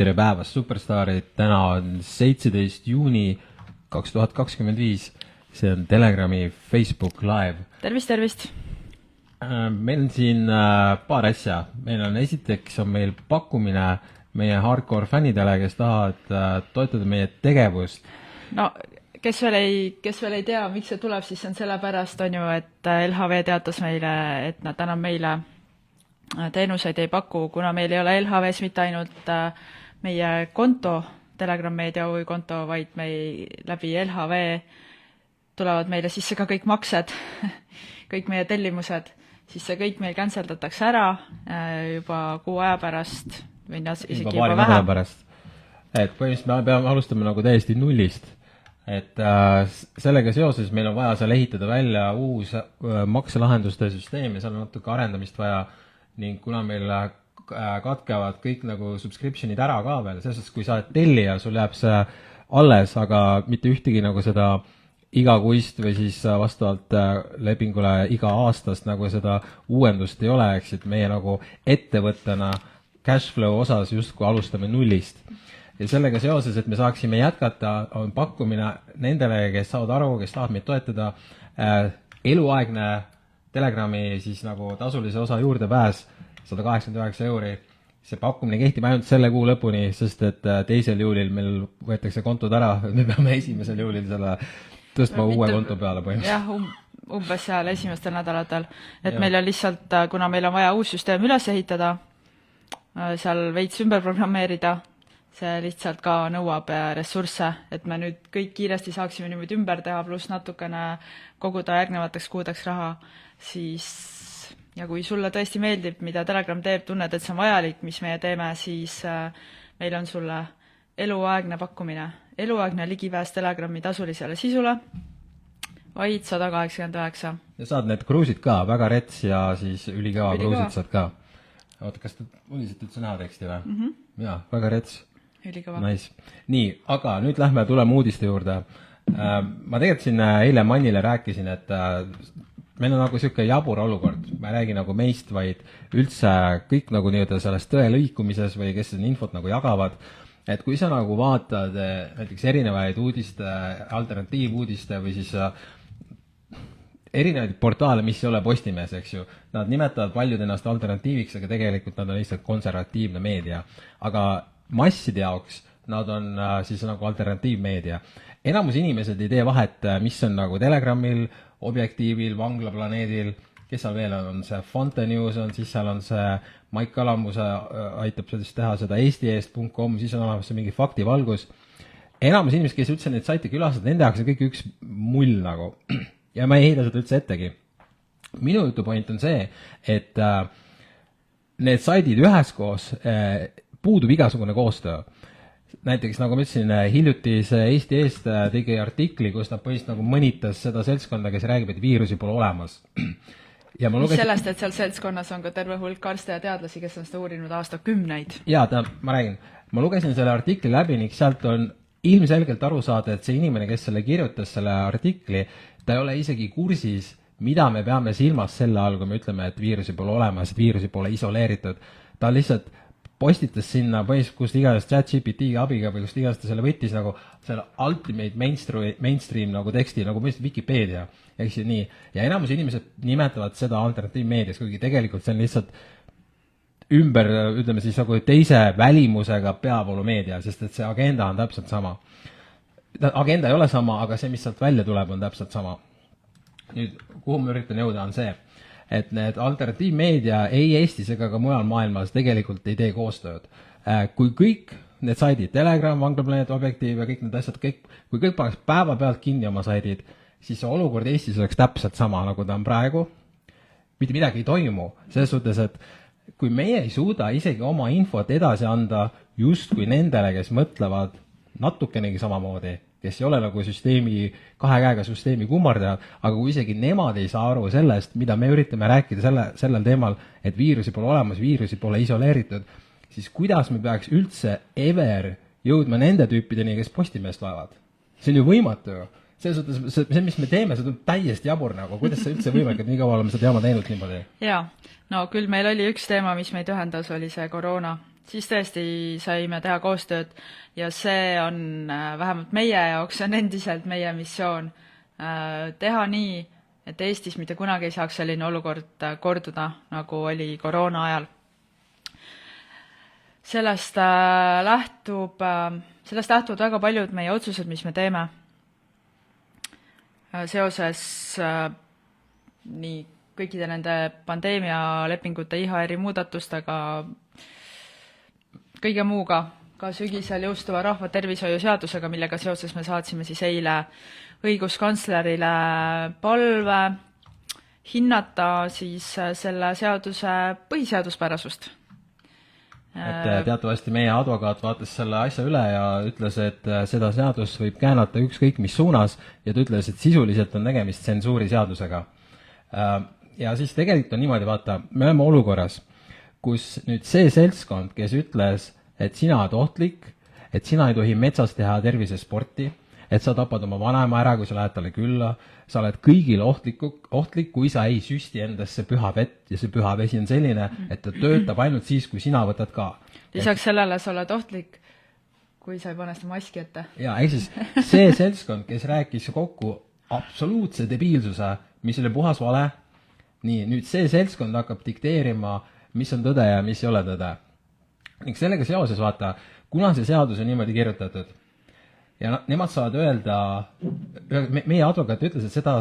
tere päevast, superstaarid, täna on 17. juuni 2025. See on Telegrami Facebook Live. Tervist! Meil on siin paar asja. Meil on esiteks on meil pakkumine meie hardcore fännidele, kes tahavad toetada meie tegevust. No, kes veel ei tea, miks see tuleb, siis on sellepärast, on ju, et LHV teatas meile, et nad enam meile teenuseid ei paku, kuna meil ei ole LHV-s mitte ainult meie konto, Telegram Meedia OÜ konto, vaid läbi LHV tulevad meile sisse ka kõik maksed, kõik meie tellimused, siis see kõik meil canceldatakse ära juba kuu aja pärast või isegi juba vähem. Et põhimõtteliselt me peame alustama nagu täiesti nullist. Et sellega seoses meil on vaja seal ehitada välja uus makselahenduste süsteem ja seal on natuke arendamist vaja ning kuna meil katkevad kõik nagu subscriptionid ära ka veel, selles kui sa oled tellija, sul jääb see alles, aga mitte ühtegi nagu seda igakuist või siis vastavalt lepingule iga aastast nagu seda uuendust ei ole, eks, et meie nagu ettevõttena cashflow osas justkui alustame nullist. Ja sellega seoses, et me saaksime jätkata, on pakkumine nendele, kes saavad aru, kes tahavad meid toetada, eluaegne Telegrami siis nagu tasulise osa juurdepääs 189 €. See pakkumine kehtib ainult selle kuu lõpuni, sest et 2. juulil meil võetakse kontod ära, me peame 1. juulil selle tõstma uue konto peale põhimõtteliselt. Jah, umbes seal esimestel nädalatel. Et meil on lihtsalt, kuna meil on vaja uus süsteem üles ehitada, seal veits ümber programmeerida, see lihtsalt ka nõuab ressursse, et me nüüd kõik kiiresti saaksime niimoodi ümber teha, pluss natukene koguda järgnevateks kuudeks raha, siis ja kui sulle tõesti meeldib, mida Telegram teeb, tunned, et see on vajalik, mis meie teeme, siis meil on sulle eluaegne pakkumine. Eluaegne ligipääs Telegrami tasulisele sisule, vaid 189. Ja saad need kruusid ka, väga rets ja siis ülikõva kruusid saad ka. Oota, kas te uliselt üldse näha teksti või? Jaa, väga rets. Ülikõva. Nice. Nii, aga nüüd tuleme uudiste juurde. Ma tegelikult siin eile Mannile rääkisin, et meil on nagu selline jabur olukord. Ma ei räägi nagu meist, vaid üldse kõik nagu nii-öelda selles tõe lõikumises või kes seda infot nagu jagavad. Et kui sa nagu vaatad näiteks erinevaid uudiste, alternatiivuudiste või siis erinevaid portaale, mis ei ole Postimees, eks ju. Nad nimetavad paljud ennast alternatiiviks, aga tegelikult nad on lihtsalt konservatiivne meedia. Aga masside jaoks nad on siis nagu alternatiivmeedia. Enamus inimesed ei tee vahet, mis on nagu Telegramil, Objektiivil, Vanglaplaneedil, kes seal veel on see Fonte News on, siis seal on see Maik Kalamuse aitab sellest teha seda eesti.com, siis on olemas see mingi faktivalgus. Enamus inimesed, kes üldse neid saite külastavad, nende jaoks on kõik üks mull nagu. Ja ma ei heida seda üldse ettegi. Minu jutupoint on see, et need saidid üheskoos puudub igasugune koostöö. Näiteks, nagu ma ütlesin, hiljuti see Eesti Eest tegi artikli, kus nad põhimõtteliselt nagu mõnitas seda seltskonda, kes räägib, et viirusi pole olemas. Ja ma lugesin... Sellest, et seal seltskonnas on ka terve hulk arste ja teadlasi, kes on seda uurinud aastakümneid. Jaa, ma räägin. Ma lugesin selle artikli läbi ning sealt on ilmselgelt aru saada, et see inimene, kes selle kirjutas selle artikli, ta ei ole isegi kursis, mida me peame silmas selle all, kui me ütleme, et viirusi pole olemas, et viirusi pole isoleeritud. Ta lihtsalt postitas sinna põhimõtteliselt, kust iganes ChatGPT abiga või kust iganes ta selle võttis nagu selle ultimate mainstream nagu teksti, nagu põhimõtteliselt Wikipedia, eks ju nii. Ja enamus inimesed nimetavad seda alternatiivmeedias, kuigi tegelikult see on lihtsalt ümber, ütleme siis nagu teise välimusega peavoolumeedia, sest et see agenda on täpselt sama. Agenda ei ole sama, aga see, mis sealt välja tuleb, on täpselt sama. Nüüd, kuhu ma üritan jõuda, on see, et need alternatiivmeedia ei Eestis ega ka mujal maailmas tegelikult ei tee koostööd. Kui kõik need saidid, Telegram, Vanglaplaneet, Objektiiv ja kõik need asjad, kui kõik paneks päeva pealt kinni oma saidid, siis see olukord Eestis oleks täpselt sama, nagu ta on praegu. Mitte midagi ei toimu. Selles suhtes, et kui meie ei suuda isegi oma infot edasi anda justkui nendele, kes mõtlevad natukenegi samamoodi, kes ei ole nagu kahe käega süsteemi kummardajad, aga kui isegi nemad ei saa aru sellest, mida me üritame rääkida sellel teemal, et viirusi pole olemas, viirusi pole isoleeritud, siis kuidas me peaks üldse ever jõudma nende tüüpideni, kes Postimeest loevad? See on ju võimatu ju. Selles suhtes, see, mis me teeme, see on täiesti jabur nagu. Kuidas see üldse võimalik, et nii kaua oleme seda teama teinud niimoodi? Jaa, no küll meil oli üks teema, mis meid ühendas, oli see koroona. siis tõesti saime teha koostööd ja see on vähemalt meie jaoks on endiselt meie missioon teha nii, et Eestis mitte kunagi ei saaks selline olukord korduda, nagu oli koroona ajal. Sellest lähtuvad väga paljud meie otsused, mis me teeme seoses nii kõikide nende pandeemialepingute IHR-i muudatustega, kõige muuga, ka sügisel jõustuva rahvatervishoiu seadusega, millega seoses me saatsime siis eile õiguskantslerile palve hinnata siis selle seaduse põhiseaduspärasust. Et teatavasti meie advokaat vaatas selle asja üle ja ütles, et seda seadust võib käänata ükskõik mis suunas ja ta ütles, et sisuliselt on tegemist tsensuuriseadusega. Ja siis tegelikult on niimoodi, vaata, me oleme olukorras, kus nüüd see seltskond, kes ütles, et sina oled ohtlik, et sina ei tohi metsas teha tervisesporti, et sa tapad oma vanaema ära, kui sa lähed talle külla, sa oled kõigile ohtlik, kui sa ei süsti endasse püha vett ja see püha vesi on selline, et ta töötab ainult siis, kui sina võtad ka. Lisaks sellele sa oled ohtlik, kui sa ei pane seda maski ette. Ja, ehk siis see seltskond, kes rääkis kokku absoluutse debiilsuse, mis oli puhas vale, nii, nüüd see seltskond hakkab dikteerima, mis on tõde ja mis ei ole tõde. Ning sellega seoses vaata, kuna see seadus on niimoodi kirjutatud ja nemad saavad öelda, meie advokaat ütles, et seda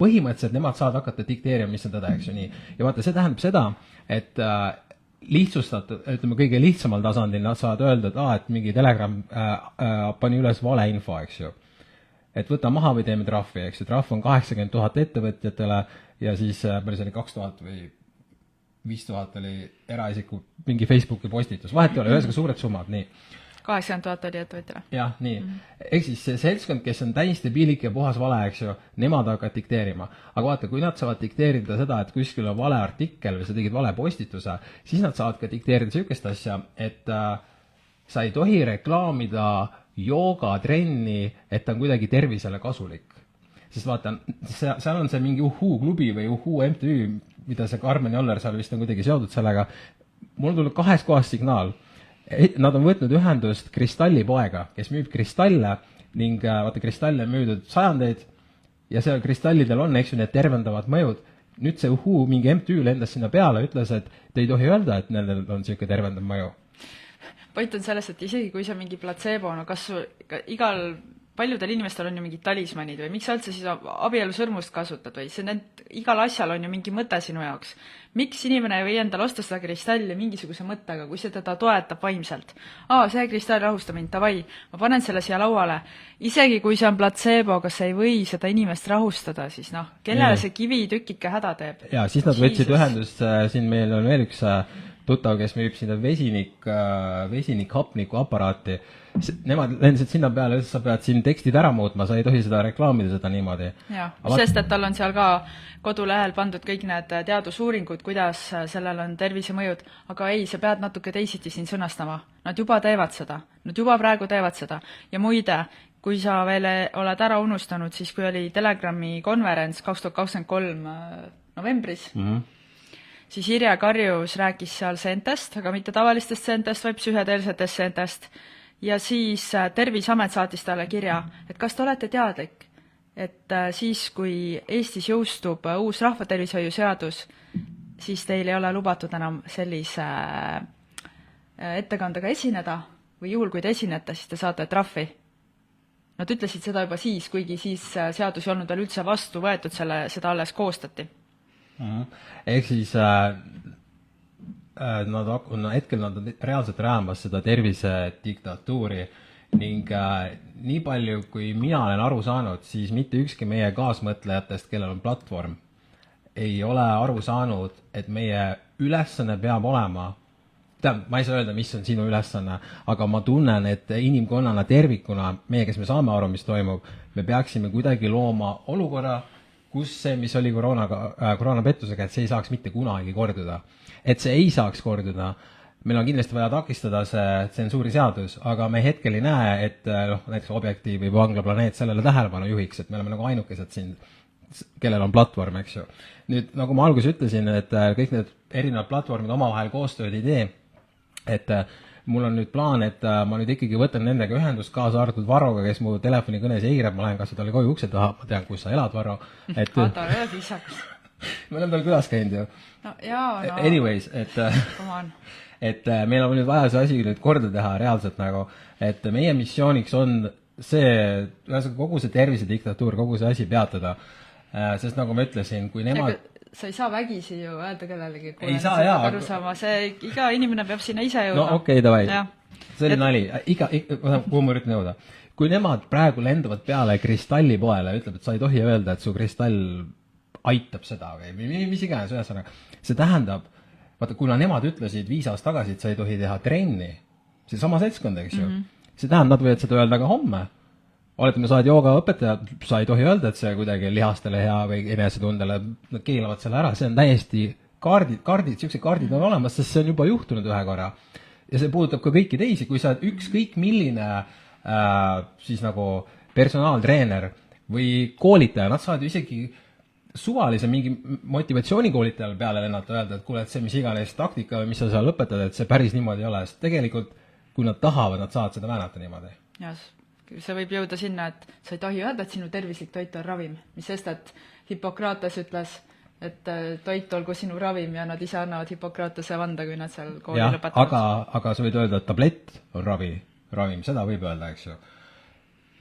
põhimõtteliselt nemad saavad hakata dikteerima, mis on tõde, eks ju nii. Ja vaata, see tähendab seda, et lihtsustatud, ütleme kõige lihtsamal tasandil nad saavad öelda, et mingi Telegram pani üles valeinfo, eks ju. Et võta maha või teeme trahvi, eks ju. Trahv on 80 000 ettevõtjatele ja siis palju see oli 2000 või 5000 oli eraisiku mingi Facebooki postitus. Vahet ei ole, ühesega suured summad, nii. 80 000 oli ettevõtjale. Jah, nii. Ehk siis see seltskond, kes on täiesti piilik ja puhas vale, eks ju, nemad hakkavad dikteerima. Aga vaata, kui nad saavad dikteerida seda, et kuskil on vale artikkel või sa tegid vale postituse, siis nad saavad ka dikteerida sükest asja, et sa ei tohi reklaamida joogatrenni, et ta on kuidagi tervisele kasulik. Sest vaata, seal on see mingi klubi või MTÜ, mida see Karmen Joller seal vist on kuidagi seotud sellega. Mul on tulnud 2 kohas signaal. Nad on võtnud ühendust kristallipoega, kes müüb kristalle ning vaata, kristalle on müüdud sajandeid ja seal kristallidel on, eks ju, need tervendavad mõjud. Nüüd see mingi MTÜ lendas sinna peale, ütles, et te ei tohi öelda, et nendel on selline tervendav mõju. Point on selles, et isegi kui see mingi placebo, no kas paljudel inimestel on ju mingid talismanid või miks sa üldse siis abielusõrmust kasutad või see igal asjal on ju mingi mõte sinu jaoks. Miks inimene ei või endale osta seda kristalli mingisuguse mõttega, kui see teda toetab vaimselt? See kristall rahustab mind, davai, ma panen selle siia lauale. Isegi kui see on placebo, kas ei või seda inimest rahustada, siis kellele see kivitükike häda teeb? Ja siis nad võtsid ühendust, siin meil on veel üks tuttav, kes müüb sinna vesinik-hapniku aparaati. Nemad lendasid sinna peale, sa pead siin tekstid ära muutma, sa ei tohi seda reklaamida seda niimoodi. Jah, sest et tal on seal ka kodulehel pandud kõik need teadusuuringud, kuidas sellel on tervisemõjud, aga ei, sa pead natuke teisiti siin sõnastama. Nad juba teevad seda, nad juba praegu teevad seda. Ja muide, kui sa veel oled ära unustanud, siis kui oli Telegrami konverents 2023 novembris, siis Irje Karjus rääkis seal seentest, aga mitte tavalistest seentest, vaid psühhedeelsetest seentest. Ja siis Terviseamet saatis talle kirja, et kas te olete teadlik, et siis, kui Eestis jõustub uus rahvatervishoiu seadus, siis teil ei ole lubatud enam sellise ettekandega esineda või juhul, kui te esinete, siis te saate trahvi. Nad ütlesid seda juba siis, kuigi siis seadus ei olnud veel üldse vastu võetud, seda alles koostati. Ehk siis hetkel nad on reaalselt räämas seda tervise diktatuuri ning nii palju, kui mina olen aru saanud, siis mitte ükski meie kaasmõtlejatest, kellel on platvorm, ei ole aru saanud, et meie ülesanne peab olema, ma ei saa öelda, mis on sinu ülesanne, aga ma tunnen, et inimkonnana tervikuna, meie, kes me saame aru, mis toimub, me peaksime kuidagi looma olukorra, kus see, mis oli koroonapettusega, et see ei saaks mitte kunagi korduda. Et see ei saaks korduda. Meil on kindlasti vaja takistada see tsensuuriseadus, aga me hetkel ei näe, et näiteks Objektiiv või Vangla Planeet sellele tähelepanu juhiks, et me oleme nagu ainukesed siin, kellel on platvorm, eks ju. Nüüd, nagu ma alguses ütlesin, et kõik need erinevad platvormid omavahel koostööd ei tee et mul on nüüd plaan, et ma nüüd ikkagi võtan nendega ühendust, kaasa arvatud Varroga, kes mu telefonikõnes eirab, ma lähen kas talle koju ukse taha, ma tean, kus sa elad, Varro. Et Vaata, ole viisakas. me oleme tal külas käinud ju. No jaa, no. Anyways, et meil on nüüd vaja see asi nüüd korda teha reaalselt nagu, et meie missiooniks on see, kogu see tervisediktatuur, kogu see asi peatada. Sest nagu ma ütlesin, kui nemad... Sa ei saa vägisi ju öelda kellelegi, kui ei saa, jaa. Aru saama, see iga inimene peab sinna ise jõudma. No okei, davai. See oli nali. Kuhu ma üritan jõuda? Kui nemad praegu lendavad peale kristallipoele ja ütleb, et sa ei tohi öelda, et su kristall aitab seda või mis iganes ühesõnaga. See tähendab, vaata, kuna nemad ütlesid 5 aastat tagasi, et sa ei tohi teha trenni, see sama seltskond, eks ju. See tähendab, nad võivad seda öelda ka homme. Oletame, sa oled joogaõpetaja, sa ei tohi öelda, et see kuidagi lihastele hea või enesetundele, nad keelavad selle ära, see on täiesti siuksed kaardid on olemas, sest see on juba juhtunud ühe korra. Ja see puudutab ka kõiki teisi, kui sa oled ükskõik milline siis nagu personaaltreener või koolitaja, nad saavad ju isegi suvalise mingi motivatsioonikoolitajale peale lennata öelda, et kuule, et see mis iganes taktika või mis sa seal õpetad, et see päris niimoodi ei ole, sest tegelikult kui nad tahavad, nad saavad seda väänata niimoodi. Jas. See võib jõuda sinna, et sa ei tohi öelda, et sinu tervislik toit on ravim, mis sest, et Hippokrates ütles, et toit olgu sinu ravim ja nad ise annavad Hippokratese vanda, kui nad seal kooli lõpetavad. Aga sa võid öelda, et tablett on ravim, seda võib öelda, eks ju.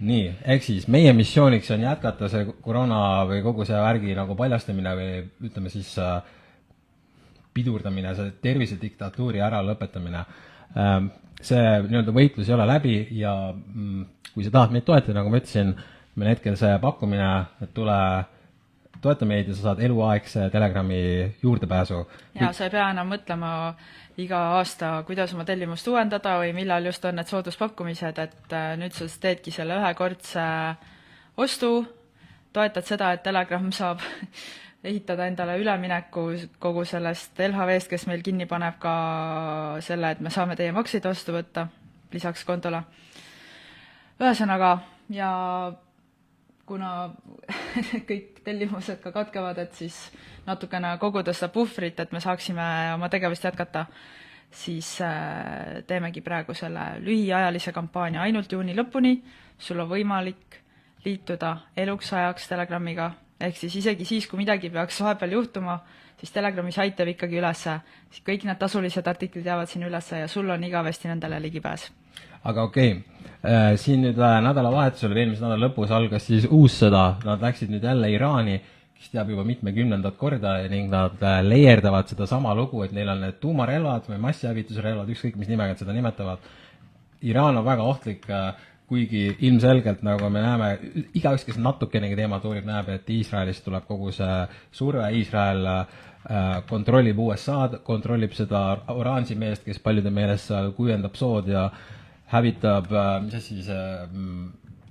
Nii, ehk siis meie missiooniks on jätkata see koroona või kogu see värgi nagu paljastamine või ütleme siis pidurdamine, see tervisediktatuuri ära lõpetamine. See nii-öelda võitlus ei ole läbi ja kui sa tahad meid toetada, nagu ma ütlesin, meil hetkel see pakkumine, et tule toeta meid ja sa saad eluaegse Telegrami juurdepääsu. Ja sa ei pea enam mõtlema iga aasta, kuidas oma tellimust uuendada või millal just on need sooduspakkumised, et nüüd sa teedki selle ühekordse ostu, toetad seda, et Telegram saab ehitada endale ülemineku kogu sellest LHV-st, kes meil kinni paneb ka selle, et me saame teie makseid vastu võtta lisaks kontole. Ühesõnaga, ja kuna kõik tellimused ka katkevad, et siis natukene koguda seda puhvrit, et me saaksime oma tegevust jätkata, siis teemegi praegu selle lühiajalise kampaania ainult juuni lõpuni. Sul on võimalik liituda eluks ajaks Telegramiga, ehk siis isegi siis, kui midagi peaks vahepeal juhtuma, siis Telegrami sait teeb ikkagi ülesse. Kõik need tasulised artiklid jäävad siin ülesse ja sul on igavesti nendele ligipääs. Aga okei. Siin nüüd nädalavahetusel või eelmise nädala lõpus algas siis uus sõda. Nad läksid nüüd jälle Iraani, kes teab juba 10 korda ning nad leerdavad seda sama lugu, et neil on need tuumarelvad või massihävitusrelvad, ükskõik mis nimega seda nimetavad. Iraan on väga ohtlik, kuigi ilmselgelt, nagu me näeme, igaüks, kes natukenegi teema tuurib, näeb, et Iisraelist tuleb kogu see surve, Iisrael kontrollib USA-d, kontrollib seda oraansi meest, kes paljude meelest kujendab sood ja hävitab, mis siis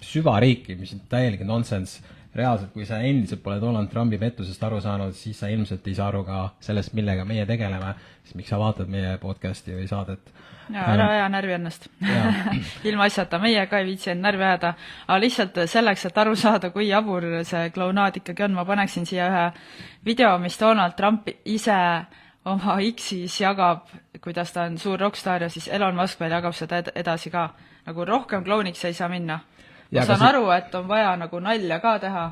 süvariiki, mis on täielik nonsense. Reaalselt, kui sa endiselt pole Donald Trumpi pettusest aru saanud, siis sa ilmselt ei saa aru ka sellest, millega meie tegeleme, siis miks sa vaatad meie podcasti või saadet. Ja, ära aja närvi ennast. Ilma asjata, meie ka ei viitsi end närvi ajada, aga lihtsalt selleks, et aru saada, kui jabur see klaunaad ikkagi on, ma paneksin siia ühe video, mis Donald Trump ise oma X-is jagab, kuidas ta on suur rockstar ja siis Elon Musk veel jagab seda edasi ka. Nagu rohkem klouniks ei saa minna. Ma saan aru, et on vaja nagu nalja ka teha,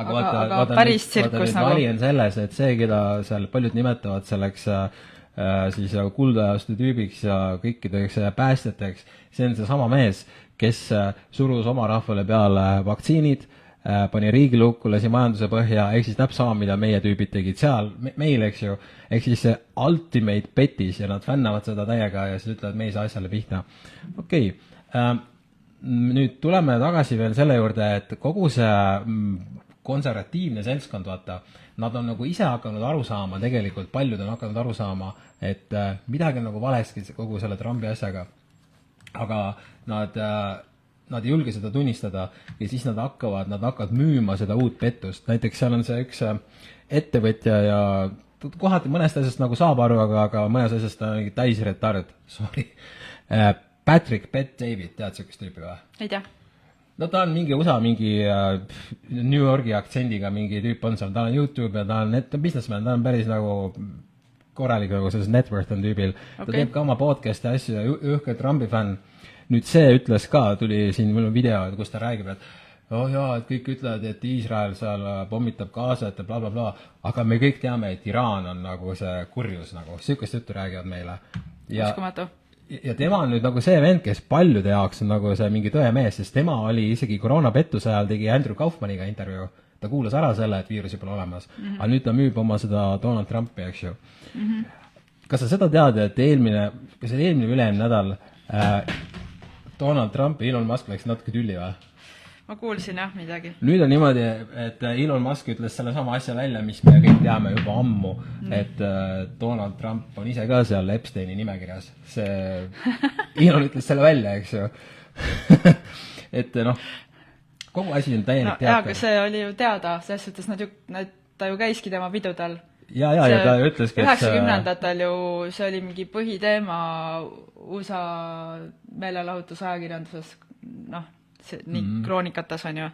aga päris tsirkus nagu. Vali on selles, et see, keda seal paljud nimetavad selleks siis kuldajaste tüübiks ja kõikideks päästjateks, see on see sama mees, kes surus oma rahvale peale vaktsiinid, pani riigilukku, lasi majanduse põhja, ehk siis täpselt sama, mida meie tüübid tegid seal, meil, eks ju, ehk siis see ultimate petis ja nad fännavad seda täiega ja siis ütlevad, me ei saa asjale pihta. Okei. Nüüd tuleme tagasi veel selle juurde, et kogu see konservatiivne seltskond, vaata, nad on nagu ise hakanud aru saama, tegelikult paljud on hakanud aru saama, et midagi on nagu valeski kogu selle Trumpi asjaga. Aga nad ei julge seda tunnistada ja siis nad hakkavad müüma seda uut pettust. Näiteks seal on see üks ettevõtja ja kohati mõnest asjast nagu saab aru, aga mõnes asjast on mingi täisretard. Sorry. Patrick Bet-David, tead sellist tüüpi või? Ei tea. No ta on mingi USA, mingi New Yorgi aktsendiga mingi tüüp on seal, ta on YouTube ja ta on businessman, ta on päris nagu korralik nagu selles net worth on tüübil. Ta Okay. teeb ka oma podcast'i asju ja õhke Trumpi fänn. Nüüd see ütles ka, tuli siin mul on video, kus ta räägib, et oh jaa, et kõik ütlevad, et Iisrael seal pommitab Gazat ja bla, bla, bla, aga me kõik teame, et Iraan on nagu see kurjus nagu, sihukest juttu räägivad meile. Uskumatu. Ja tema on nüüd nagu see vend, kes paljude jaoks on nagu see mingi tõemees, sest tema oli isegi koroonapettuse ajal tegi Andrew Kaufmaniga intervjuu. Ta kuulas ära selle, et viirusi pole olemas. Aga nüüd ta müüb oma seda Donald Trumpi, eks ju. Kas sa seda tead, et eelmine või üle-eelmine nädal Donald Trump ja Elon Musk läks natuke tülli või? Ma kuulsin jah midagi. Nüüd on niimoodi, et Elon Musk ütles selle sama asja välja, mis me kõik teame juba ammu, et Donald Trump on ise ka seal Epsteini nimekirjas. See Elon ütles selle välja, eks ju. et noh, kogu asi on täielik teater. Aga see oli ju teada, selles suhtes ta ju käiski tema pidudel. Ja ta ütleski, et 90-ndatel ju see oli mingi põhiteema USA meelelahutusajakirjanduses, noh, nii kroonikates on ju.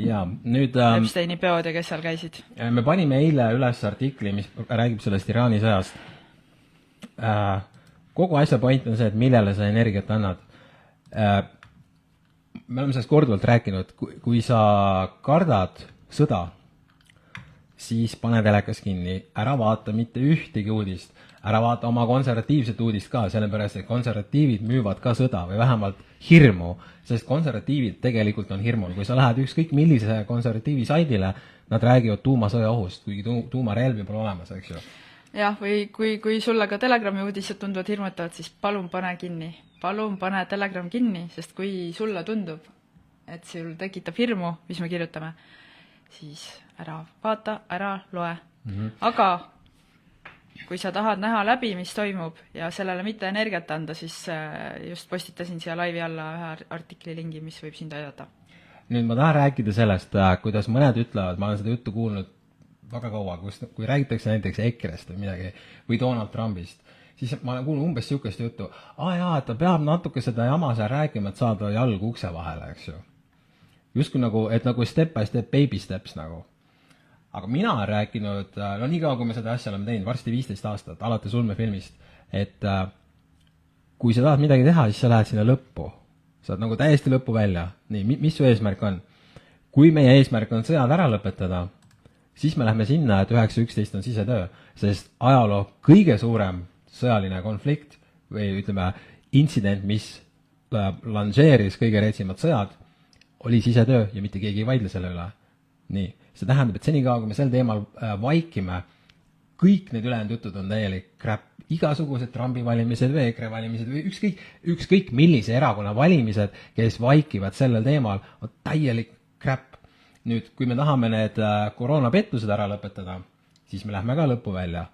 Ja nüüd Epsteini peod ja kes seal käisid. Me panime eile üles artikli, mis räägib sellest Iraani sõjast. Kogu asja point on see, et millele sa energiat annad. Me oleme sellest korduvalt rääkinud, kui sa kardad sõda, siis pane telekas kinni, ära vaata mitte ühtegi uudist, ära vaata oma konservatiivset uudist ka, sellepärast, et konservatiivid müüvad ka sõda või vähemalt hirmu, sest konservatiivid tegelikult on hirmul. Kui sa lähed ükskõik millise konservatiivi saidile, nad räägivad tuumasõja ohust, kuigi tuumarelvi pole olemas, eks ju. Jah, või kui sulle ka Telegrami uudised tunduvad hirmutavad, siis palun pane kinni. Palun pane Telegram kinni, sest kui sulle tundub, et sul tekitab hirmu, mis me kirjutame, siis ära vaata, ära loe. Aga kui sa tahad näha läbi, mis toimub ja sellele mitte energiat anda, siis just postitasin siia laivi alla ühe artikli lingi, mis võib sind aidata. Nüüd ma tahan rääkida sellest, kuidas mõned ütlevad, ma olen seda juttu kuulnud väga kaua, kui räägitakse näiteks EKRE-st või midagi, või Donald Trumpist, siis ma olen kuulnud umbes sihukest juttu, et ta peab natuke seda jama seal rääkima, et saada jalg ukse vahele, eks ju. Justkui nagu, et nagu step by step, baby steps nagu. Aga mina olen rääkinud, no nii kaua, kui me seda asja oleme teinud, varsti 15 aastat, alates ulmefilmist, et kui sa tahad midagi teha, siis sa lähed sinna lõppu. Sa oled nagu täiesti lõppu välja. Nii, mis su eesmärk on? Kui meie eesmärk on sõjad ära lõpetada, siis me lähme sinna, et 9.11 on sisetöö, sest ajaloo kõige suurem sõjaline konflikt või ütleme intsident, mis lanžeeris kõige reetsimad sõjad, oli sisetöö ja mitte keegi ei vaidle selle üle. Nii, see tähendab, et senikaua, kui me sel teemal vaikime, kõik need ülejäänud jutud on täielik crap. Igasugused Trumpi valimised või EKRE valimised või ükskõik millise erakonna valimised, kes vaikivad sellel teemal, on täielik crap. Nüüd, kui me tahame need koroonapettused ära lõpetada, siis me lähme ka lõppu välja.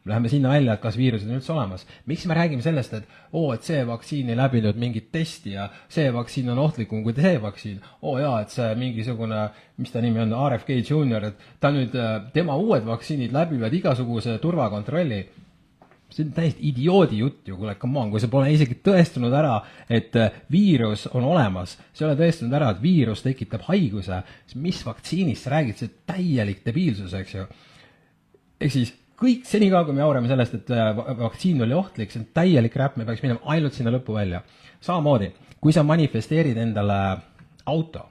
Me läheme sinna välja, et kas viirused on üldse olemas. Miks me räägime sellest, et see vaktsiin ei läbinud mingit testi ja see vaktsiin on ohtlikum kui see vaktsiin. Et see mingisugune, mis ta nimi on, RFK Jr., et tema uued vaktsiinid läbivad igasuguse turvakontrolli. See on täiesti idioodi jutt ju, kui see pole isegi tõestunud ära, et viirus on olemas. See ei ole tõestunud ära, et viirus tekitab haiguse. Mis vaktsiinist sa räägid, see täielik debiilsus, eks ju. Ehk siis kõik senikaua, kui me aurame sellest, et vaktsiin oli ohtlik, see on täielik räpp, me peaks minema ainult sinna lõppu välja. Samamoodi, kui sa manifesteerid endale auto,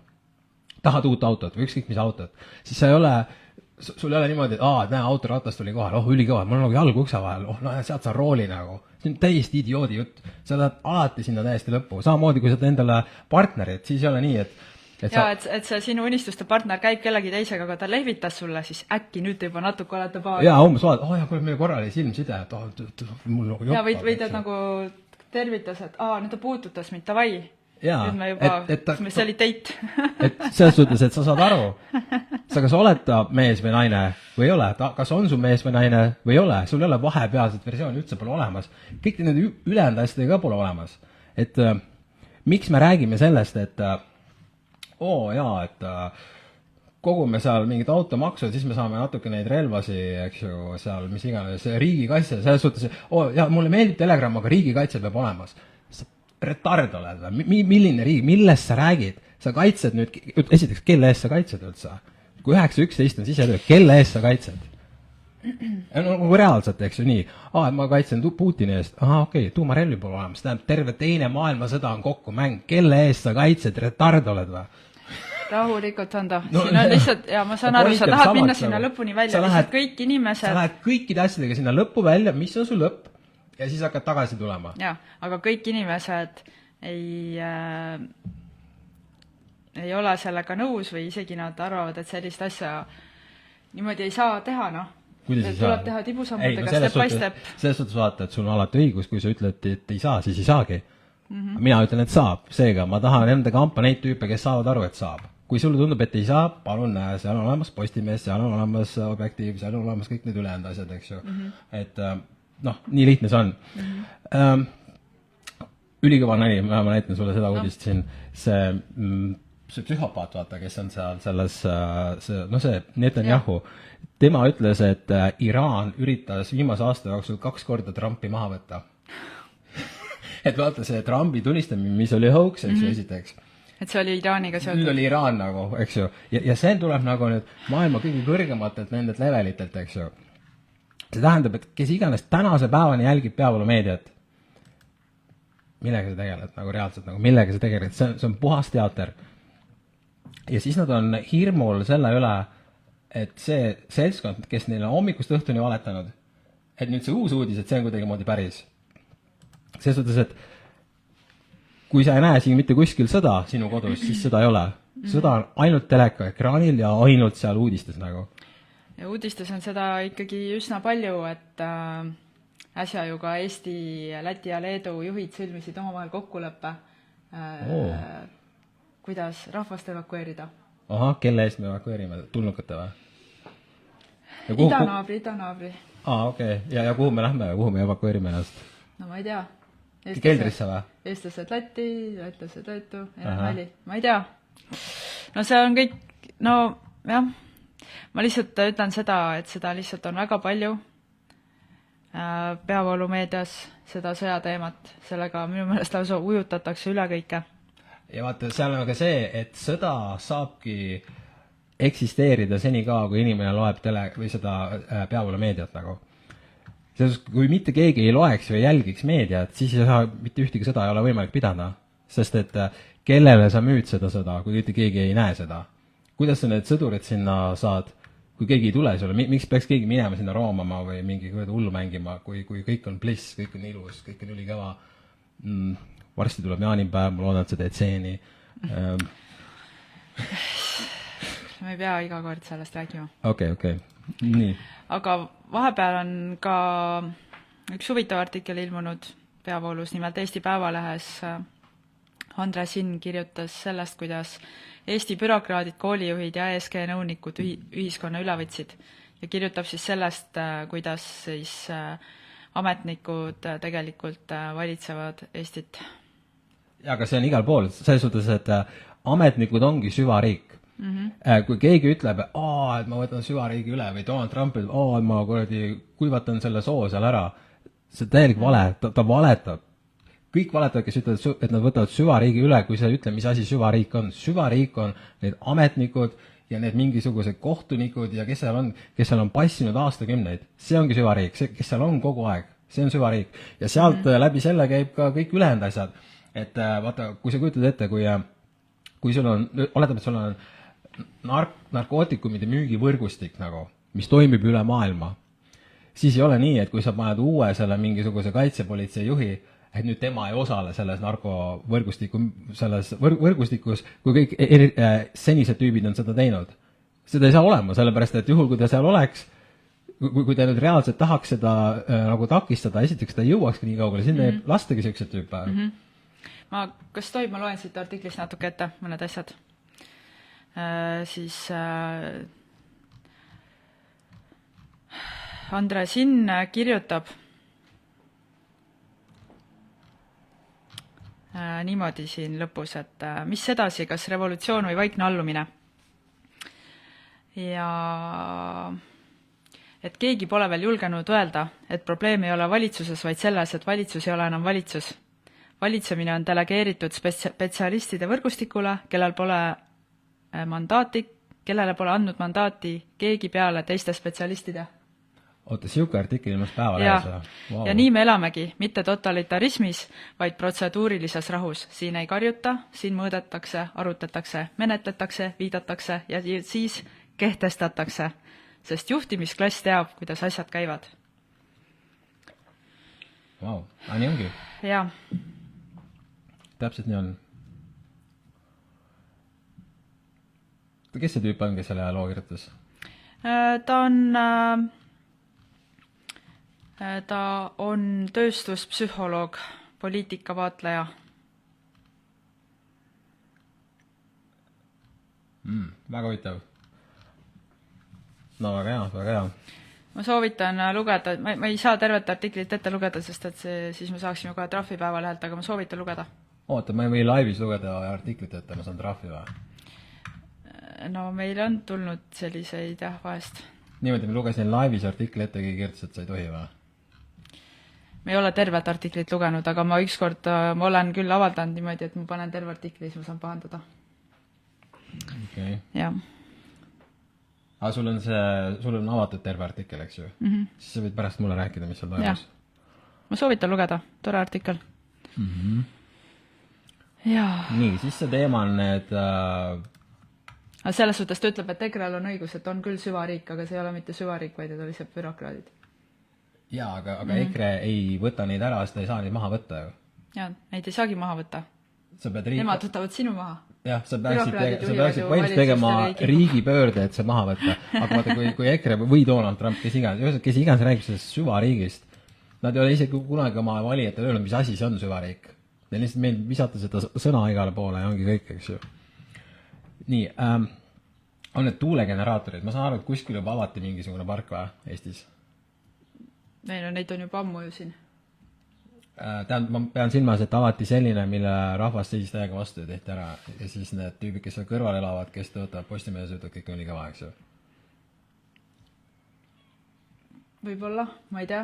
tahad uut autot või ükskõik mis autot, siis sul ei ole niimoodi, et autoratast tuli kohal, ülikõva, mul on nagu jalg ukse vahel, sealt sa rooli nagu. See on täiesti idioodi jutt. Sa lähed alati sinna täiesti lõppu. Samamoodi, kui sa oled endale partnerit, siis ei ole nii, et see sinu unistuste partner käib kellegi teisega, aga ta lehvitas sulle, siis äkki nüüd juba natuke olete paar. Jaa, umbes vaad, kuule meil korral silmside, mul nagu joppa. Ja või teed nagu tervitas, et nüüd ta puututas mind, tavai. Jaa, nüüd me juba, see oli teit. Et selles suhtes, et sa saad aru, sa kas oled ta mees või naine või ei ole, kas on su mees või naine või ei ole, sul ei ole vahepealset versiooni üldse pole olemas. Kõik need ülejäänud asjadega ka pole olemas. Et miks me räägime sellest, et kogume seal mingid automaksud, siis me saame natuke neid relvasi, eks ju, seal, mis iganes, riigikaitse, selles suhtes, mulle meeldib Telegram, aga riigikaitse peab olemas. Sa retard oled või? Milline riik, millest sa räägid? Sa kaitsed nüüd, esiteks, kelle eest sa kaitsed üldse? Kui 9.11 on sisetöö, kelle eest sa kaitsed? nagu reaalselt, eks ju, nii, ma kaitsen Putini eest, okei, tuumarelvi pole olemas, tähendab, terve teine maailmasõda on kokku mäng, kelle eest sa kaitsed, retard oled või? Rahulikult, Hando. Siin on lihtsalt, ja ma saan aru, sa tahad minna sinna lõpuni välja, lihtsalt kõik inimesed... Sa lähed kõikide asjadega sinna lõppu välja, mis on su lõpp, ja siis hakkad tagasi tulema. Jaa, aga kõik inimesed ei ole sellega nõus või isegi nad arvavad, et sellist asja niimoodi ei saa teha, tuleb teha tibusammudega step by step. Selles suhtes vaata, et sul on alati õigus, kui sa ütled, et ei saa, siis ei saagi. Mina ütlen, et saab. Seega, ma tahan enda kampa neid tüüpe, kes saavad aru, et saab. Kui sulle tundub, et ei saa, palun näe, seal on olemas Postimees, seal on olemas Objektiiv, seal on olemas kõik need ülejäänud asjad, eks ju. Et nii lihtne see on. Ülikõva nali, ma näitan sulle seda uudist siin, see psühhopaat, vaata, kes on seal selles, see Netanyahu, tema ütles, et Iraan üritas viimase aasta jooksul 2 korda Trumpi maha võtta. Et vaata see Trumpi tunnistamine, mis oli hoax, eks ju, esiteks. Et see oli Iraaniga seotud. Nüüd oli Iraan nagu, eks ju. Ja see tuleb nagu nüüd maailma kõige kõrgematelt nendelt levelitelt, eks ju. See tähendab, et kes iganes tänase päevani jälgib peavoolumeediat, millega sa tegeled nagu reaalselt, nagu millega sa tegeled, see on puhas teater. Ja siis nad on hirmul selle üle, et see seltskond, kes neile hommikust õhtuni valetanud, et nüüd see uus uudis, et see on kuidagi moodi päris. Selles suhtes, et kui sa ei näe siin mitte kuskil sõda sinu kodus, siis sõda ei ole. Sõda on ainult teleka ekraanil ja ainult seal uudistes nagu. Ja uudistes on seda ikkagi üsna palju, et äsja ju ka Eesti, Läti ja Leedu juhid sõlmisid omavahel kokkuleppe, kuidas rahvast evakueerida. Kelle eest me evakueerime? Tulnukate või? Idanaabri. Okei. Ja kuhu me lähme ja kuhu me evakueerime ennast? No ma ei tea. Keldrisse või? Eestlased Läti, lätlased Leetu, Väli. Ma ei tea. No see on kõik, jah. Ma lihtsalt ütlen seda, et seda lihtsalt on väga palju peavoolumeedias, seda sõjateemat. Sellega minu meelest lausa ujutatakse üle kõike. Ja vaata, seal on ka see, et sõda saabki eksisteerida senikaua, kui inimene loeb või seda peavoolumeediat nagu. Kui mitte keegi ei loeks või jälgiks meediat, siis ei saa mitte ühtegi sõda ei ole võimalik pidada. Sest et kellele sa müüd seda sõda, kui mitte keegi ei näe seda? Kuidas sa need sõdurid sinna saad, kui keegi ei tule sulle? Miks peaks keegi minema sinna roomama või mingi hullu mängima, kui kõik on bliss, kõik on ilus, kõik on ülikõva? Varsti tuleb jaanipäev, ma loodan, et sa teed seeni. Me ei pea iga kord sellest räägima. Okei. Nii. Aga vahepeal on ka üks huvitav artikkel ilmunud peavoolus, nimelt Eesti Päevalehes. Andre Sinn kirjutas sellest, kuidas Eesti bürokraadid, koolijuhid ja ESG nõunikud ühiskonna üle võtsid ja kirjutab siis sellest, kuidas siis ametnikud tegelikult valitsevad Eestit. Ja, aga see on igal pool, selles suhtes, et ametnikud ongi süvariik. Kui keegi ütleb, et ma võtan süvariigi üle või Donald Trump ütleb, et ma kuivatan selle soo seal ära, see täielik vale, ta valetab. Kõik valetavad, kes ütlevad, et nad võtavad süvariigi üle, kui sa ütle, mis asi süvariik on. Süvariik on need ametnikud ja need mingisugused kohtunikud ja kes seal on passinud aastakümneid. See ongi süvariik, kes seal on kogu aeg. See on süvariik. Ja sealt läbi selle käib ka kõik ülejäänud asjad. Et vaata, kui sa kujutad ette, kui sul on, oletame, et sul on narkootikumide müügivõrgustik nagu, mis toimib üle maailma, siis ei ole nii, et kui sa paned uue selle mingisuguse kaitsepolitsei juhi, et nüüd tema ei osale selles võrgustikus, kui kõik senised tüübid on seda teinud. Seda ei saa olema, sellepärast, et juhul, kui ta seal oleks, kui ta nüüd reaalselt tahaks seda nagu takistada, esiteks ta ei jõuakski nii kaugele, sinna ei lastagi sellised tüüpe. Kas tohib, ma loen siit artiklist natuke ette mõned asjad. Siis Andre Sinn kirjutab niimoodi siin lõpus, et mis edasi, kas revolutsioon või vaikne allumine? Ja et keegi pole veel julgenud öelda, et probleem ei ole valitsuses, vaid selles, et valitsus ei ole enam valitsus. Valitsemine on delegeeritud spetsialistide võrgustikule, kellele pole andnud mandaati keegi peale teiste spetsialistide. oota, siuke artikkel ilmus ja, Päevalehes wow. ja nii me elamegi, mitte totalitarismis, vaid protseduurilises rahus. Siin ei karjuta, siin mõõdetakse, arutatakse, menetletakse, viidatakse ja siis kehtestatakse, sest juhtimisklass teab, kuidas asjad käivad. Wow. Nii ongi. Ja. Täpselt nii on. Kes see tüüp on, kes selle loo kirjutas? Ta on tööstuspsühholoog, poliitikavaatleja. Väga huvitav. No väga hea, väga hea. Ma soovitan lugeda, ma ei saa tervet artiklit ette lugeda, sest et siis me saaksime kohe trahvipäeva lehelt, aga ma soovitan lugeda. Oota, ma ei või laivis lugeda artiklit ette, ma saan trahvi või? No meil on tulnud selliseid jah vahest. Niimoodi, ma lugesin laivis artikli ette, keegi kirjutas, et sa ei tohi või? Me ei ole tervet artiklit lugenud, aga ma ükskord ma olen küll avaldanud niimoodi, et ma panen terve artikli, siis ma saan pahandada. Okay. Jah. Aga sul on avatud terve artikkel, eks ju? Siis sa võid pärast mulle rääkida, mis seal toimus. Ma soovitan lugeda, tore artikkel. Jaa. Nii, siis see teema on need... Aga selles suhtes ta ütleb, et EKRE-l on õigus, et on küll süvariik, aga see ei ole mitte süvariik, vaid on lihtsalt bürokraadid. Jaa, aga EKRE ei võta neid ära, sest ei saa neid maha võtta ju. Jaa, neid ei saagi maha võtta. Nemad võtavad sinu maha. Jah, sa peaksid põhimõtteliselt tegema riigipöörde, et see maha võtta. Aga vaata, kui EKRE või Donald Trump, kes iganes räägib sellest süvariigist, nad ei ole isegi kunagi oma valijatele öelnud, mis asi see on süvariik. Neil lihtsalt meil visata seda sõna igale poole ja ongi kõik, eks ju. Nii, on need tuulegeneraatorid. Ma saan aru, et kuskil juba avati mingisugune park või Eestis? Neid on juba ammu ju siin. Ma pean silmas, et avati selline, mille rahvas seisis täiega vastu ja tehti ära. Ja siis need tüübid, kes seal kõrval elavad, kes töötavad Postimehes, ütlevad kõik on liiga vahe, eks ju? Võib-olla, ma ei tea.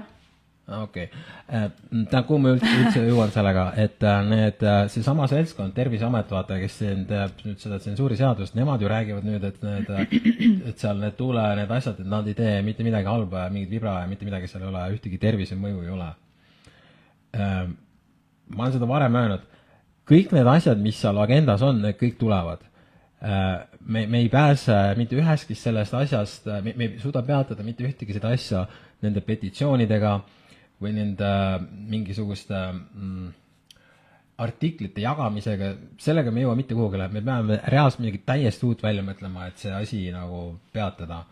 Okei. Kuhu ma üldse jõuan sellega, et see sama seltskond, Terviseamet, vaata, kes teeb nüüd seda tsensuuriseadust, nemad ju räägivad nüüd, et seal need tuule, need asjad, et nad ei tee mitte midagi halba ja mingit vibra ja mitte midagi seal ei ole, ühtegi tervise mõju ei ole. Ma olen seda varem öelnud, kõik need asjad, mis seal agendas on, need kõik tulevad. Me ei pääse mitte üheski sellest asjast, me ei suuda peatada mitte ühtegi seda asja nende petitsioonidega või nende mingisuguste artiklite jagamisega, sellega me ei jõua mitte kuhugile, me peame reaalselt midagi täiesti uut välja mõtlema, et see asi nagu peatada.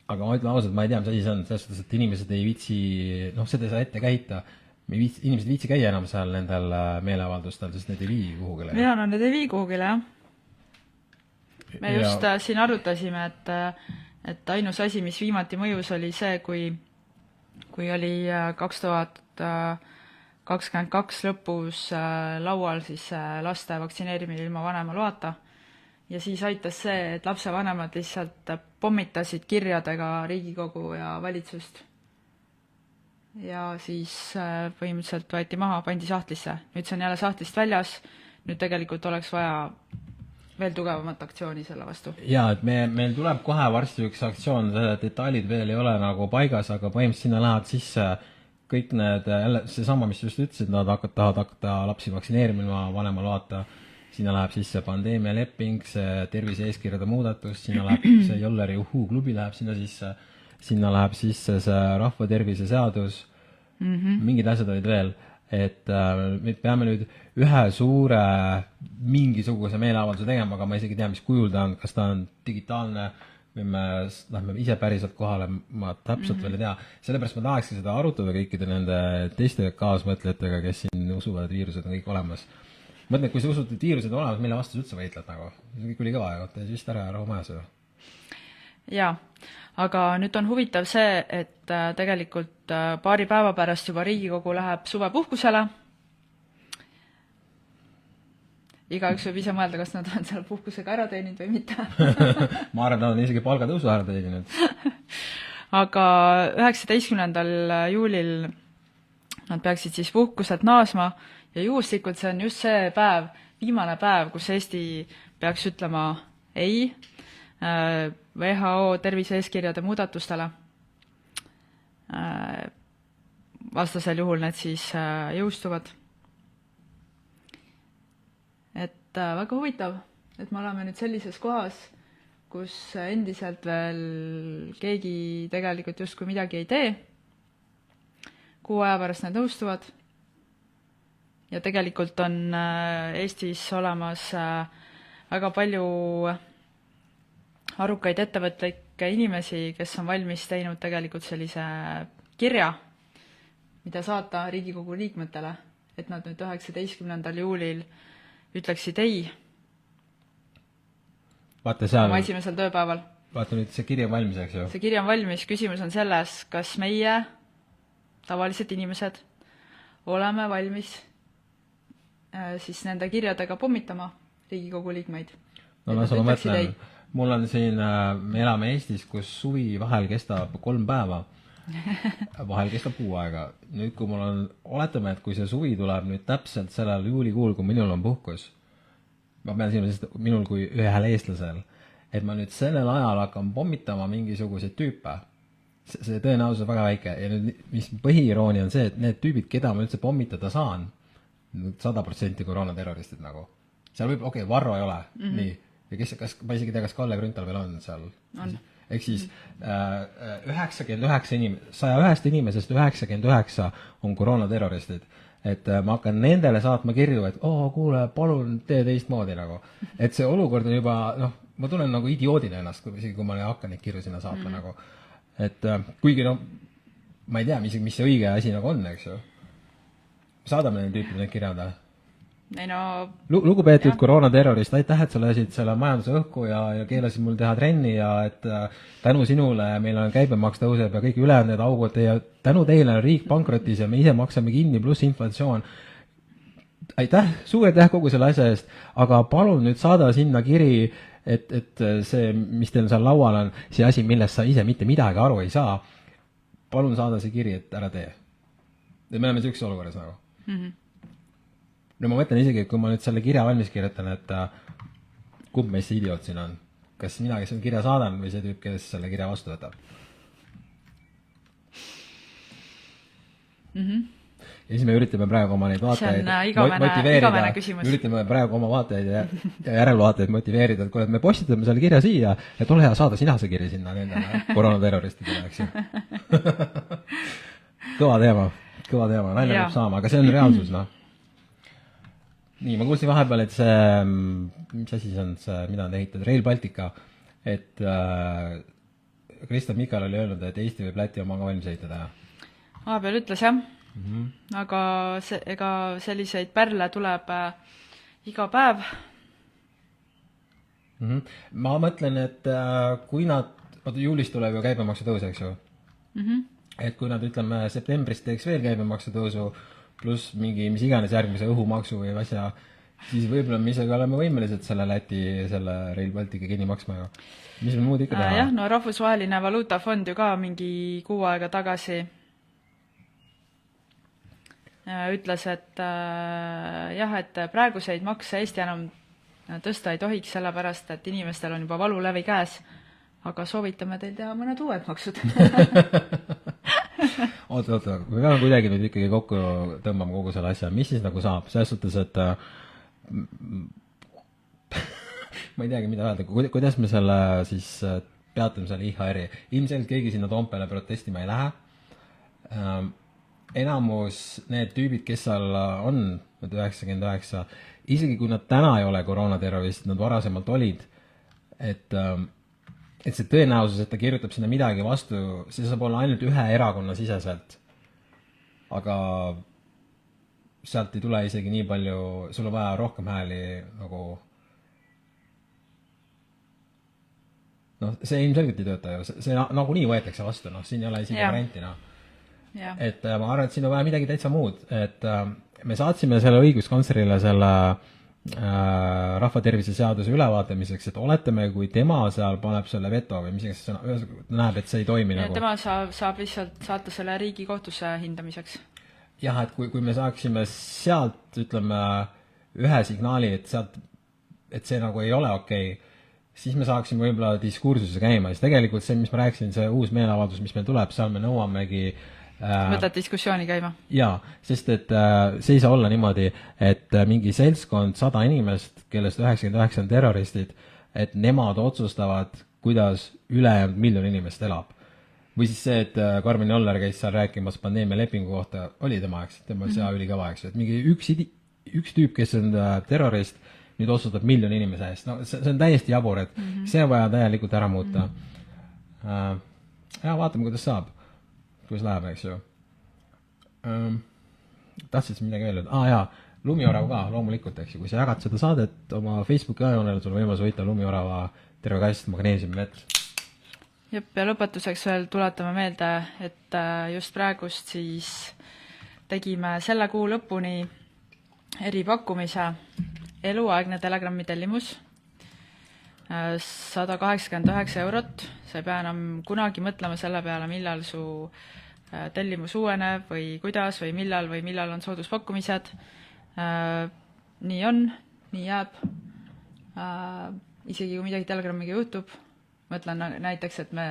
Aga ma ütlen ausalt, ma ei tea, mis asi see on, selles suhtes, et inimesed ei viitsi, seda ei saa ette käita. Inimesed viitsi käia enam seal nendel meeleavaldustel, sest need ei vii kuhugile. Jaa, need ei vii kuhugile, jah. Me just siin arutasime, et ainus asi, mis viimati mõjus oli see, kui oli 2022 lõpus laual siis laste vaktsineerimine ilma vanema loata. Ja siis aitas see, et lapsevanemad lihtsalt pommitasid kirjadega Riigikogu ja valitsust. Ja siis põhimõtteliselt võeti maha, pandi sahtlisse. Nüüd see on jälle sahtlist väljas. Nüüd tegelikult oleks vaja veel tugevamat aktsiooni selle vastu. Jaa, et meil tuleb kohe varsti üks aktsioon, detailid veel ei ole nagu paigas, aga põhimõtteliselt sinna lähevad sisse kõik need, see sama, mis just ütlesid, nad tahavad hakata lapsi vaktsineerima ilma vanema loata. Sinna läheb sisse pandeemia leping, see tervise eeskirjade muudatus, sinna läheb see Jolleri klubi läheb sinna läheb sisse see rahvatervise seadus, mingid asjad olid veel, et me peame nüüd ühe suure mingisuguse meeleavalduse tegema, aga ma isegi tea, mis kujul ta on, kas ta on digitaalne või me lähme ise päriselt kohale, ma täpselt veel ei tea. Sellepärast ma tahakski seda arutada kõikide nende teiste kaasmõtlejatega, kes siin usuvad, et viirused on kõik olemas. Mõtlen, kui sa usud, et viirused on olemas, mille vastu sa üldse võitled nagu? Kõik oli kõva, aga tees vist ära ja rahu majas. Jaa, aga nüüd on huvitav see, et tegelikult paari päeva pärast juba Riigikogu läheb suvepuhkusele. Igaüks võib ise mõelda, kas nad on seal puhkusega ära teeninud või mitte. Ma arvan, nad on isegi palgatõusu ära teeninud. Aga 19. juulil nad peaksid siis puhkuselt naasma. Ja juhuslikult see on just see päev, viimane päev, kus Eesti peaks ütlema ei WHO tervise-eeskirjade muudatustele. Vastasel juhul need siis jõustuvad. Et väga huvitav, et me oleme nüüd sellises kohas, kus endiselt veel keegi tegelikult justkui midagi ei tee. 6 aja pärast need nõustuvad. Ja tegelikult on Eestis olemas väga palju arukaid ettevõtlikke inimesi, kes on valmis teinud tegelikult sellise kirja, mida saata Riigikogu liikmetele, et nad nüüd 19. juulil ütleksid ei oma esimesel tööpäeval. Vaata nüüd, see kiri on valmis, eks ju? See kiri on valmis. Küsimus on selles, kas meie, tavalised inimesed, oleme valmis siis nende kirjadega pommitama Riigikogu liikmeid. No ma mõtlen, mul on siin, me elame Eestis, kus suvi vahel kestab 3 päeva, vahel kestab kuu aega. Nüüd, kui mul on, oletame, et kui see suvi tuleb nüüd täpselt sellel juulikuul, kui minul on puhkus, ma pean siin minul kui ühel eestlasel, et ma nüüd sellel ajal hakkan pommitama mingisuguseid tüüpe. See tõenäosus on väga väike. Ja nüüd, mis põhiiroonia on see, et need tüübid, keda ma üldse pommitada saan, 100% koroonaterroristid nagu. Seal võib, Varro ei ole, nii. Ja kas, ma isegi tea, kas Kalle Grünthal veel on seal? On. Ehk siis 101 inimesest 99 on koroonaterroristid. Et ma hakkan nendele saatma kirju, et kuule, palun tee teistmoodi nagu. Et see olukord on juba, ma tunnen nagu idioodina ennast, kui ma hakkan neid kirju sinna saatma nagu. Et kuigi ma ei tea, mis see õige asi nagu on, eks ju. Saadame need tüüpid need kirjad. Ei no... Lugupeetud koroonaterrorist, aitäh, et sa lasid selle majanduse õhku ja keelasid mul teha trenni ja et tänu sinule meil on käibemaks tõuseb ja kõik ülejäänud augud ja tänu teile on riik pankrotis ja me ise maksame kinni pluss inflatsioon. Aitäh, suur aitäh kogu selle asja eest, aga palun nüüd saada sinna kiri, et see, mis teil seal laual on, see asi, millest sa ise mitte midagi aru ei saa, palun saada see kiri, et ära tee. Ja me oleme sellises olukorras nagu. No ma mõtlen isegi, et kui ma nüüd selle kirja valmis kirjutan, et kumb meist see idioot siin on? Kas mina, kes on kirja saadan või see tüüp, kes selle kirja vastu võtab? Ja siis me üritame praegu oma neid vaatajaid motiveerida. Üritame praegu oma vaatajaid ja järelvaatajaid motiveerida, et kui me postitame selle kirja siia, et ole hea saada sina see kiri sinna nendele koroonaterroristidele, eks ju. Kõva teema, naine peab saama, aga see on reaalsus, Nii, ma kuulsin vahepeal, et see, mis asi see on, mida on ehitatud, Rail Baltica, et Kristen Michal oli öelnud, et Eesti võib Läti oma ka valmis ehitada. Vahepeal ütles, jah. Aga ega selliseid pärle tuleb iga päev. Ma mõtlen, et kui nad, juulis tuleb ju käibemaksu tõus, eks ju? Et kui nad, ütleme, septembris teeks veel käibemaksu tõusu, pluss mingi, mis iganes järgmise õhumaksu või asja, siis võib-olla me isegi oleme võimelised selle Läti, selle Rail Baltica kinni maksma ju. Mis me muud ikka teha? Jah, no Rahvusvaheline Valuutafond ju ka mingi 6 aega tagasi ütles, et jah, et praeguseid makse Eesti enam tõsta ei tohiks, sellepärast, et inimestel on juba valulävi käes, aga soovitame teil teha mõned uued maksud. Oota, me peame kuidagi nüüd ikkagi kokku tõmbama kogu selle asja. Mis siis nagu saab? Selles suhtes, et ma ei teagi, mida öelda. Kuidas me selle siis peatame selle IHR-i? Ilmselt keegi sinna Toompeale protestima ei lähe. Enamus need tüübid, kes seal on, 99, isegi kui nad täna ei ole koroonaterroristid, nad varasemalt olid, et see tõenäosus, et ta kirjutab sinna midagi vastu, see saab olla ainult ühe erakonna siseselt. Aga sealt ei tule isegi nii palju, sul on vaja rohkem hääli nagu... see ilmselgelt ei tööta ju, see nagu nii võetakse vastu, siin ei ole isegi varianti. Et ma arvan, et siin on vaja midagi täitsa muud, et me saatsime selle õiguskantslerile selle rahvatervise seaduse ülevaatamiseks, et oletame, kui tema seal paneb selle veto või mis näeb, et see ei toimi nagu. Tema saab lihtsalt saata selle Riigikohtusse hindamiseks. Jah, et kui me saaksime sealt, ütleme, ühe signaali, et see nagu ei ole okei, siis me saaksime võib-olla diskursuse käima, siis tegelikult see, mis ma rääkisin, see uus meeleavaldus, mis meil tuleb, seal me nõuamegi võtad diskussiooni käima? jaa, sest et see ei saa olla niimoodi, et mingi seltskond 100 inimest, kellest 99 on terroristid, et nemad otsustavad, kuidas ülejäänud miljon inimest elab. Või siis see, et Karmen Joller käis seal rääkimas pandeemia lepingu kohta, oli tema, eks, tema see ülikõva, eks, et mingi üks tüüp, kes on terrorist, nüüd otsustab miljon inimese eest. No see on täiesti jabur, et see on vaja täielikult ära muuta. Ja vaatame, kuidas saab. Kuidas läheb, eks ju. Tahtsid midagi öelda? Jaa, lumiorava ka, loomulikult, eks ju. Kui sa jagad seda saadet oma Facebooki ajajoonel, sul võimalus võita lumiorava terve kast magneesiumi vett. Jep, ja lõpetuseks veel tuletame meelde, et just praegust siis tegime selle kuu lõpuni eripakkumise eluaegne Telegrammi tellimus 189 €. Sa ei pea enam kunagi mõtlema selle peale, millal su tellimus uueneb või kuidas või millal on sooduspakkumised. Nii on, nii jääb. Isegi kui midagi Telegrammiga juhtub, mõtlen näiteks, et me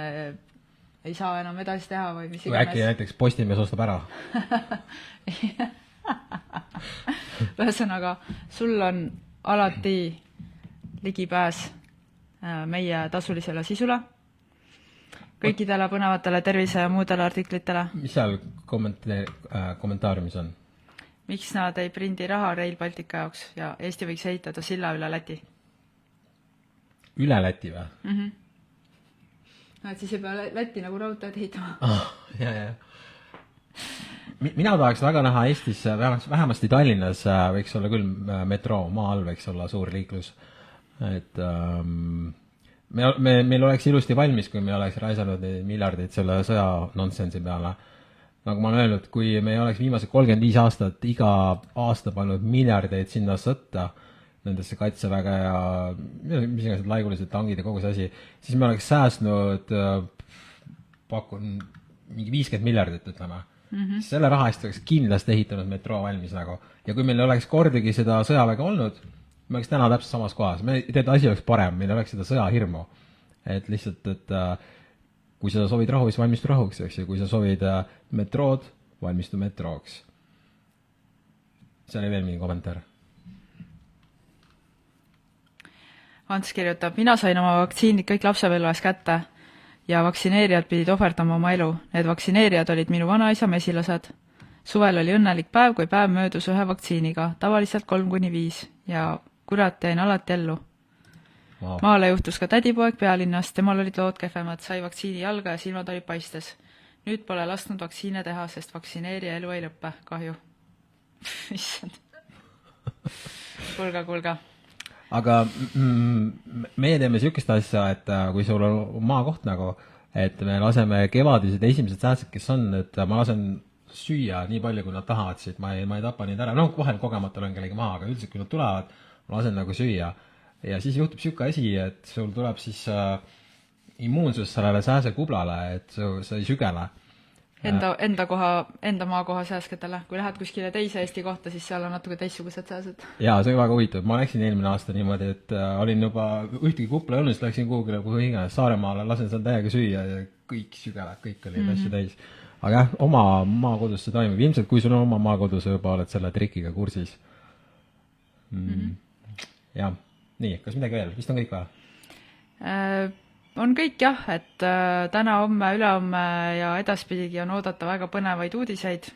ei saa enam edasi teha või mis iganes. Või äkki näiteks Postimees ostab ära. Ühesõnaga, sul on alati ligipääs meie tasulisele sisule, kõikidele põnevatele tervise ja muudele artiklitele. Mis seal kommentaariumis on? Miks nad ei prindi raha Rail Baltica jaoks ja Eesti võiks ehitada silla üle Läti? Üle Läti või? No, et siis ei pea Läti nagu raudteed ehitama. Ja. Mina tahaks väga näha Eestis, vähemasti Tallinnas võiks olla küll metroo, maa all võiks olla suur liiklus. Et meil oleks ilusti valmis, kui me oleks raisanud miljardid selle sõja nonsensi peale. Nagu ma olen öelnud, kui me oleks viimased 35 aastat iga aasta pannud miljardeid sinna sõtta, nendesse kaitseväge ja mis iganes laigulised tangid ja kogu see asi, siis me oleks säästnud pakun mingi 50 miljardit, ütleme. Selle raha eest oleks kindlasti ehitanud metroo valmis nagu. Ja kui meil oleks kordagi seda sõjaväge olnud, me oleks täna täpselt samas kohas. Tead, asi oleks parem, meil oleks seda sõjahirmu. Et lihtsalt, et kui sa soovid rahu, siis valmistu rahuks, eks ju. Kui sa soovid metrood, valmistu metrooks. See oli veel mingi kommentaar. Ants kirjutab, mina sain oma vaktsiinid kõik lapsepõlves kätte ja vaktsineerijad pidid ohverdama oma elu. Need vaktsineerijad olid minu vanaisa mesilased. Suvel oli õnnelik päev, kui päev möödus ühe vaktsiiniga, tavaliselt 3-5 ja kurat jäin alati ellu. Wow. Maale juhtus ka tädipoeg pealinnas, temal olid lood kehvemad, sai vaktsiini jalga ja silmad olid paistes. Nüüd pole lasknud vaktsiine teha, sest vaktsineerija elu ei lõppe, kahju. Issand. Kulga. Aga meie teeme sihukest asja, et kui sul on maakoht nagu, et me laseme kevadised esimesed sääsed, kes on, et ma lasen süüa nii palju, kui nad tahavad siit, ma ei tapa neid ära, vahel kogemata olen kellegi maha, aga üldiselt kui nad tulevad, ma lasen nagu süüa ja siis juhtub sihuke asi, et sul tuleb siis immuunsus sellele sääsekublale, et sa ei sügele. Enda maakoha sääsketele, kui lähed kuskile teise Eesti kohta, siis seal on natuke teistsugused sääsed. Jaa, see on väga huvitav, ma läksin eelmine aasta niimoodi, et olin juba ühtegi kupla õnnest, läksin kuhugile, kui iganes Saaremaale, lasen seal täiega süüa ja kõik sügeled, kõik oli asju täis. Aga jah, oma maakodus see toimib. Ilmselt, kui sul on oma maakodus, juba oled selle trikiga kursis. Jah, nii, kas midagi veel? Vist on kõik või? On kõik jah, et täna, homme, ülehomme ja edaspidigi on oodata väga põnevaid uudiseid.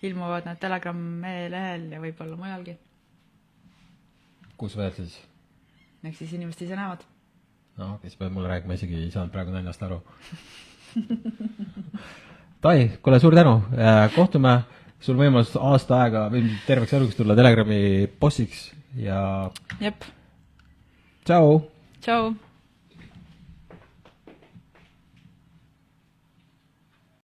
Ilmuvad need Telegrammi lehel ja võib-olla mujalgi. Kus veel siis? Eks siis inimesed ise näevad. No, kes peab mulle rääkima, isegi ei saanud praegu näljast aru. Tai, kuule, suur tänu. Kohtume, sul võimalus aasta aega või terveks eluks tulla Telegrammi bossiks ja... Jep. Tšau! Tšau!